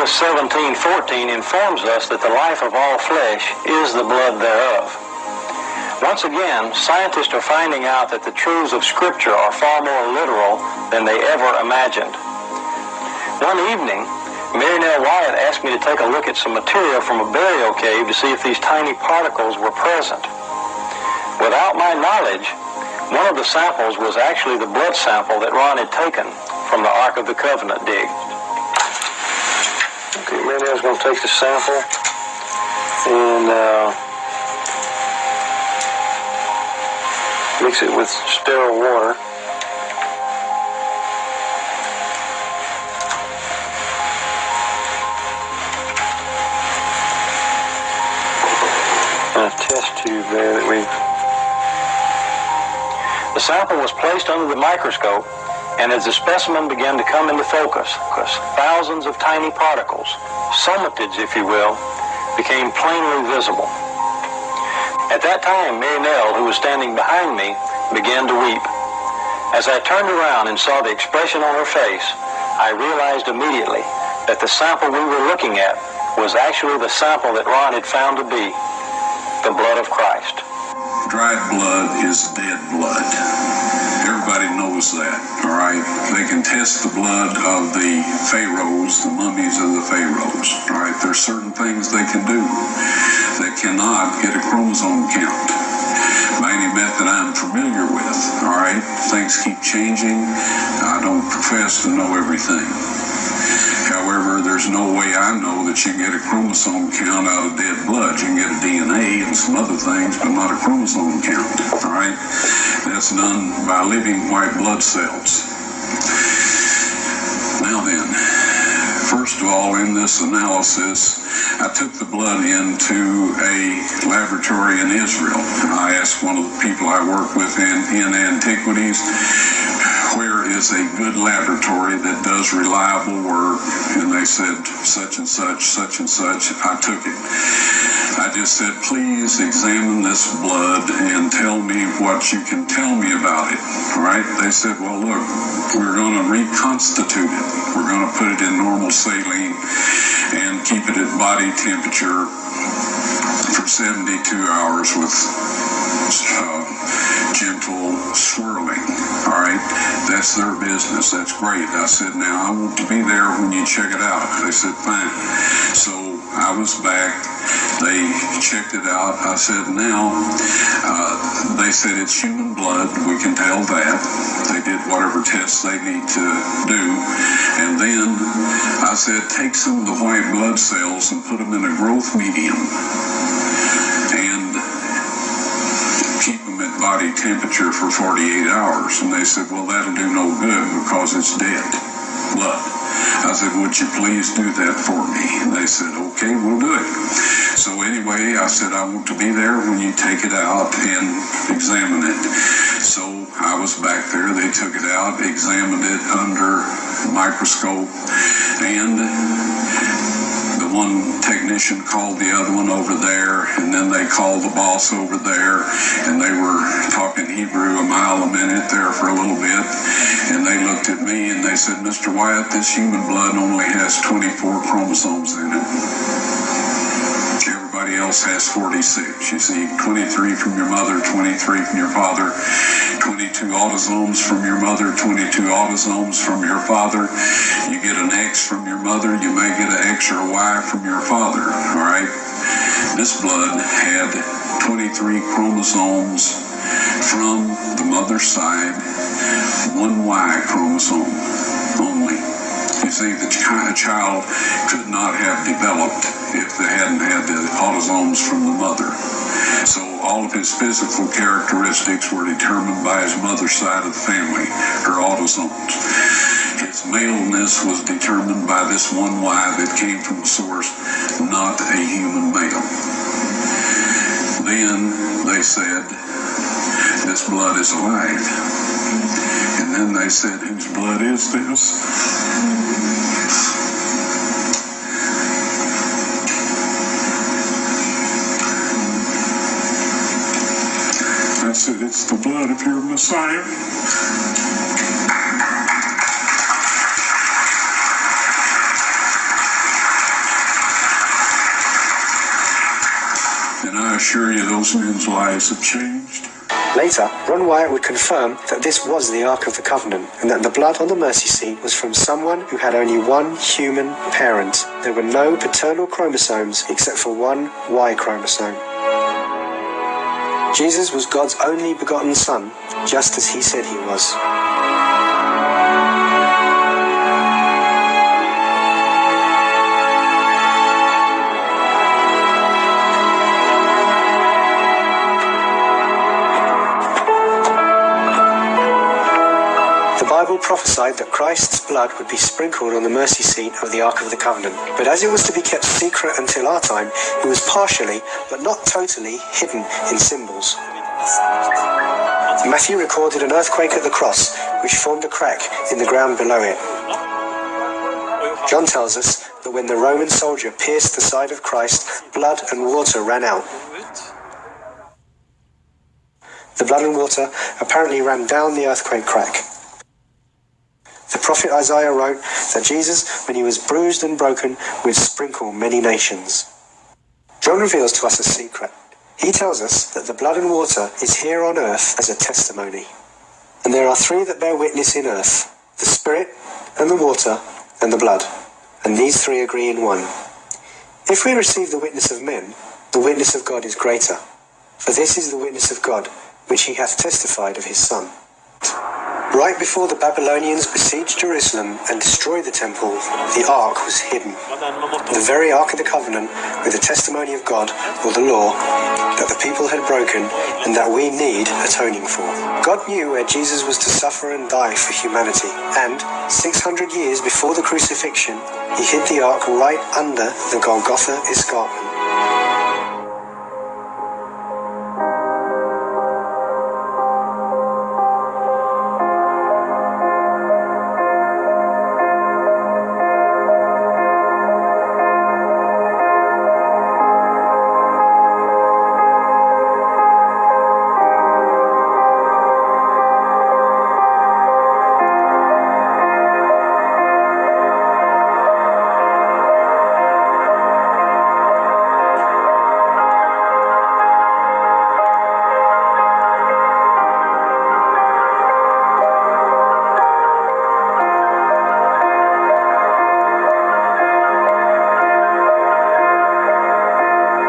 Leviticus 17:14 informs us that the life of all flesh is the blood thereof. Once again, scientists are finding out that the truths of Scripture are far more literal than they ever imagined. One evening, Mary Nell Wyatt asked me to take a look at some material from a burial cave to see if these tiny particles were present. Without my knowledge, one of the samples was actually the blood sample that Ron had taken from the Ark of the Covenant dig. Okay, Mary Nell's going to take the sample and mix it with sterile water. And a test tube there that The sample was placed under the microscope, and as the specimen began to come into focus, thousands of tiny particles, somatids if you will, became plainly visible. At that time, Mary Nell, who was standing behind me, began to weep. As I turned around and saw the expression on her face, I realized immediately that the sample we were looking at was actually the sample that Ron had found to be the blood of Christ. Dried blood is dead blood. Everybody knows that, all right? They can test the blood of the pharaohs, the mummies of the pharaohs, all right? There's certain things they can do that cannot get a chromosome count by any method I'm familiar with, all right? Things keep changing. I don't profess to know everything. However, there's no way I know that you can get a chromosome count out of dead blood. You can get a DNA and some other things, but not a chromosome count, all right? That's done by living white blood cells. Now then, first of all, in this analysis, I took the blood into a laboratory in Israel. I asked one of the people I work with in antiquities, where is a good laboratory that does reliable work? And they said, such and such, such and such. I took it. I just said, please examine this blood and tell me what you can tell me about it. All right? They said, well, look, we're going to reconstitute it. We're going to put it in normal saline and keep it at body temperature for 72 hours with gentle swirling. All right, that's their business. That's great. I said, now I want to be there when you check it out. They said, fine. So I was back. They checked it out. I said, now, they said it's human blood. We can tell that. They did whatever tests they need to do. And then I said, take some of the white blood cells and put them in a growth medium and keep them at body temperature for 48 hours. And they said, well, that'll do no good because it's dead blood. I said, would you please do that for me? And they said, okay, we'll do it. So anyway, I said, I want to be there when you take it out and examine it. So I was back there. They took it out, examined it under a microscope, and the one technician called the other one over there, and then they called the boss over there, and they were talking Hebrew a mile a minute there for a little bit, and they looked at me and they said, Mr. Wyatt, this human blood only has 24 chromosomes in it. Everybody else has 46. You see, 23 from your mother, 23 from your father, 22 autosomes from your mother, 22 autosomes from your father. You get an X from your mother, you may get an X or a Y from your father, all right? This blood had 23 chromosomes from the mother's side, one Y chromosome only. You see, the child could not have developed if they hadn't had the autosomes from the mother. So all of his physical characteristics were determined by his mother's side of the family, her autosomes. His maleness was determined by this one Y that came from the source, not a human male. Then they said, this blood is alive. And then they said, whose blood is this? I said, it's the blood of your Messiah. assure you those men's lives have changed. Later, Ron Wyatt would confirm that this was the Ark of the Covenant and that the blood on the mercy seat was from someone who had only one human parent. There were no paternal chromosomes except for one Y chromosome. Jesus was God's only begotten Son, just as he said he was. The Bible prophesied that Christ's blood would be sprinkled on the mercy seat of the Ark of the Covenant. But as it was to be kept secret until our time, it was partially, but not totally, hidden in symbols. Matthew recorded an earthquake at the cross, which formed a crack in the ground below it. John tells us that when the Roman soldier pierced the side of Christ, blood and water ran out. The blood and water apparently ran down the earthquake crack. The prophet Isaiah wrote that Jesus, when he was bruised and broken, would sprinkle many nations. John reveals to us a secret. He tells us that the blood and water is here on earth as a testimony. And there are three that bear witness in earth: the Spirit, and the water, and the blood. And these three agree in one. If we receive the witness of men, the witness of God is greater. For this is the witness of God, which he hath testified of his Son. Right before the Babylonians besieged Jerusalem and destroyed the temple, the Ark was hidden. The very Ark of the Covenant, with the testimony of God, or the law, that the people had broken and that we need atoning for. God knew where Jesus was to suffer and die for humanity, and 600 years before the crucifixion, he hid the Ark right under the Golgotha escarpment.